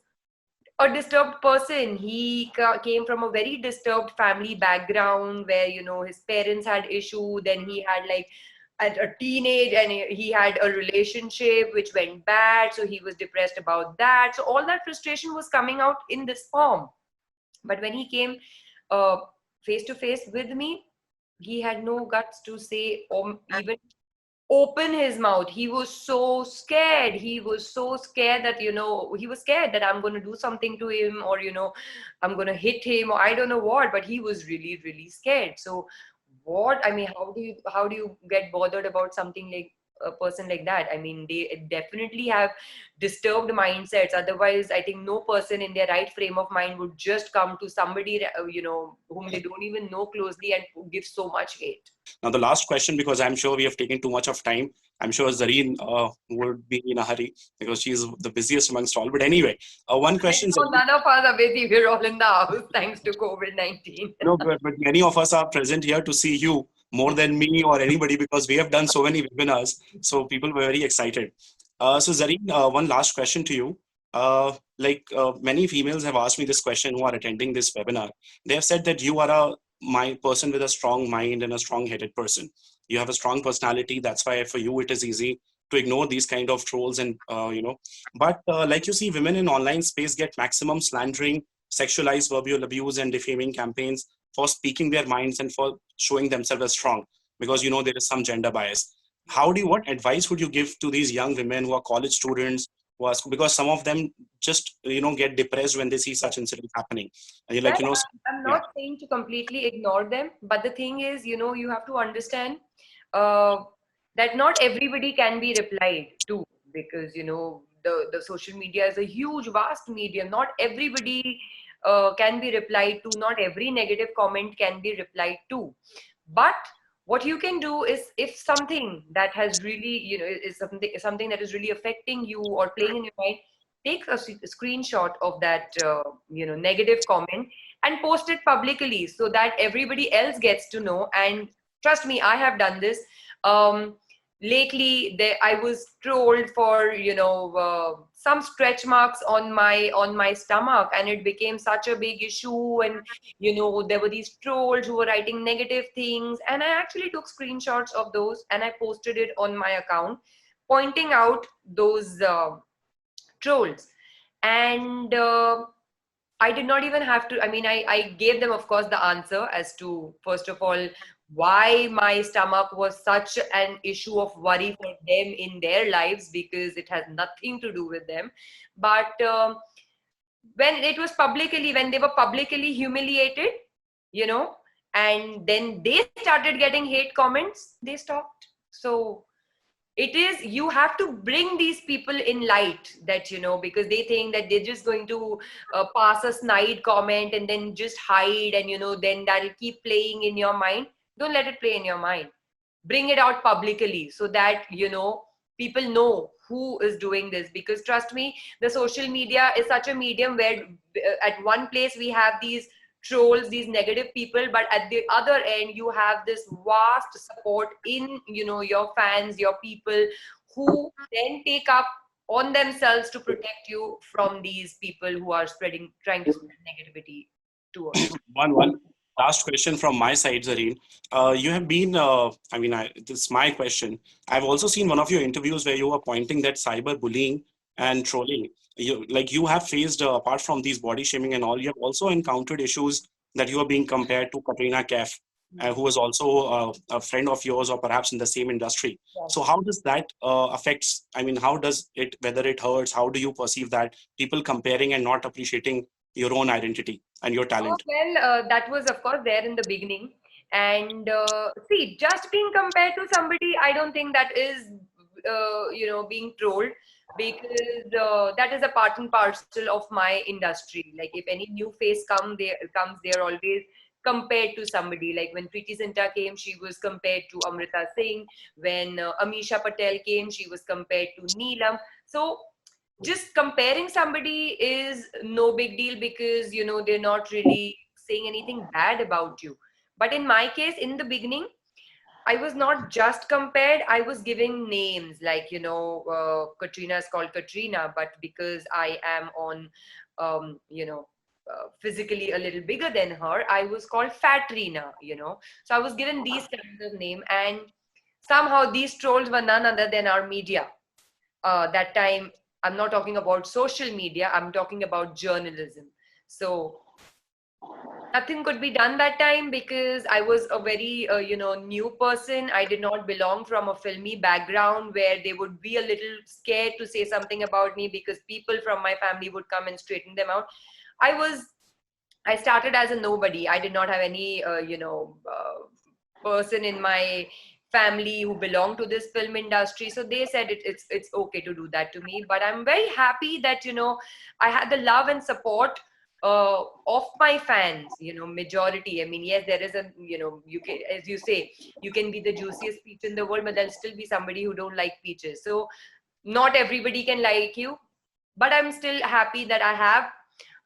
a disturbed person. He came from a very disturbed family background where, his parents had issue, then he had at a teenage, and he had a relationship which went bad, so he was depressed about that. So all that frustration was coming out in this form. But when he came face to face with me, he had no guts to say or even open his mouth. He was so scared. He was so scared that, he was scared that I'm going to do something to him, or, I'm going to hit him, or I don't know what, but he was really, really scared. So how do you get bothered about something like a person like that? They definitely have disturbed mindsets. Otherwise, I think no person in their right frame of mind would just come to somebody, whom they don't even know closely and give so much hate. Now, the last question, because I'm sure we have taken too much of time. I'm sure Zareen would be in a hurry because she's the busiest amongst all. But anyway, one question. No, none of us are busy. We're all in the house thanks to COVID-19. No, but many of us are present here to see you. more than me or anybody, because we have done so many webinars. So people were very excited. So Zareen, one last question to you. Many females have asked me this question who are attending this webinar. They have said that you are a person with a strong mind and a strong-headed person. You have a strong personality. That's why for you it is easy to ignore these kind of trolls and But like you see, women in online space get maximum slandering, sexualized verbal abuse, and defaming campaigns for speaking their minds and for showing themselves as strong, because there is some gender bias. What advice would you give to these young women who are college students, because some of them just get depressed when they see such incidents happening, and you're like, I'm not saying to completely ignore them, but the thing is, you have to understand that not everybody can be replied to, because the social media is a huge vast medium. Not everybody can be replied to, not every negative comment can be replied to. But what you can do is, if something that has really is something that is really affecting you or playing in your mind, take a screenshot of that negative comment and post it publicly, so that everybody else gets to know. And trust me, I have done this. Lately I was trolled for some stretch marks on my stomach, and it became such a big issue. And there were these trolls who were writing negative things, and I actually took screenshots of those and I posted it on my account, pointing out those trolls. And I did not even have to, I gave them, of course, the answer as to, first of all, why my stomach was such an issue of worry for them in their lives, because it has nothing to do with them. But when they were publicly humiliated, and then they started getting hate comments, they stopped. So you have to bring these people in light, that because they think that they're just going to pass a snide comment and then just hide, and then that'll keep playing in your mind. Don't let it play in your mind. Bring it out publicly, so that people know who is doing this. Because trust me, the social media is such a medium where at one place we have these trolls, these negative people, but at the other end you have this vast support in your fans, your people, who then take up on themselves to protect you from these people who are trying to spread negativity towards you. One last question from my side, Zareen. You have been, this is my question. I've also seen one of your interviews where you were pointing that cyberbullying and trolling, you have faced, apart from these body shaming and all, you have also encountered issues that you are being compared to Katrina Kaif, who was also a friend of yours, or perhaps in the same industry. Yes. So how does that affect, how does it, whether it hurts, how do you perceive that, people comparing and not appreciating your own identity and your talent? Well, that was, of course, there in the beginning. And see, just being compared to somebody, I don't think that is, being trolled, because that is a part and parcel of my industry. Like, if any new face comes, they're always compared to somebody. Like when Preeti Zinta came, she was compared to Amrita Singh. When Amisha Patel came, she was compared to Neelam. So just comparing somebody is no big deal, because they're not really saying anything bad about you. But in my case, in the beginning, I was not just compared, I was giving names. Like Katrina is called Katrina, but because I am on physically a little bigger than her, I was called Fatrina. So I was given these kinds of names, and somehow these trolls were none other than our media. That time, I'm not talking about social media, I'm talking about journalism. So nothing could be done that time, because I was a very, new person. I did not belong from a filmy background where they would be a little scared to say something about me, because people from my family would come and straighten them out. I started as a nobody. I did not have any, person in my family who belonged to this film industry. So they said it's okay to do that to me. But I'm very happy that, I had the love and support of my fans, majority. Yes, there is a, you can, as you say, you can be the juiciest peach in the world, but there'll still be somebody who don't like peaches. So not everybody can like you, but I'm still happy that I have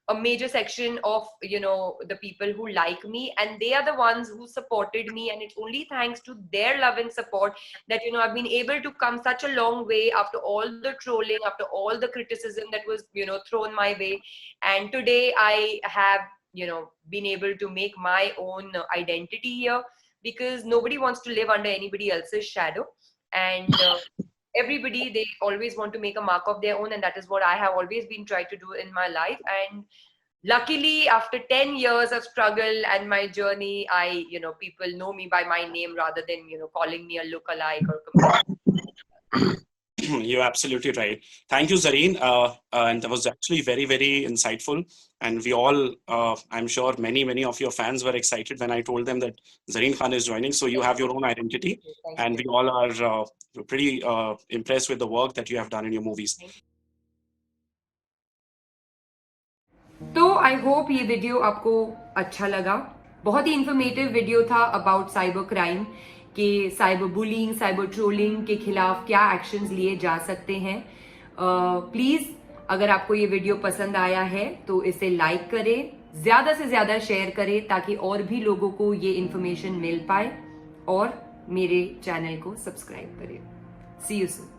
a major section of, you know, the people who like me, and they are the ones who supported me, and it's only thanks to their love and support that, you know, I've been able to come such a long way after all the trolling, after all the criticism that was, you know, thrown my way. And today I have, you know, been able to make my own identity here, because nobody wants to live under anybody else's shadow. And everybody, they always want to make a mark of their own, and that is what I have always been trying to do in my life. And luckily, after 10 years of struggle and my journey, you know, people know me by my name rather than, you know, calling me a lookalike or competitor. You're absolutely right. Thank you, Zareen. And that was actually very, very insightful. And we all, I'm sure many of your fans were excited when I told them that Zareen Khan is joining. So you have your own identity. And we all are pretty impressed with the work that you have done in your movies. तो I hope ये video आपको अच्छा लगा. बहुत ही informative video था about cyber crime, कि cyber bullying, cyber trolling के खिलाफ क्या एक्शंस लिए जा सकते हैं. प्लीज अगर आपको ये वीडियो पसंद आया है तो इसे लाइक करें, ज्यादा से ज्यादा शेयर करें, ताकि और भी लोगों को ये इंफॉर्मेशन मिल पाए, और मेरे चैनल को सब्सक्राइब करें. सी यू सून.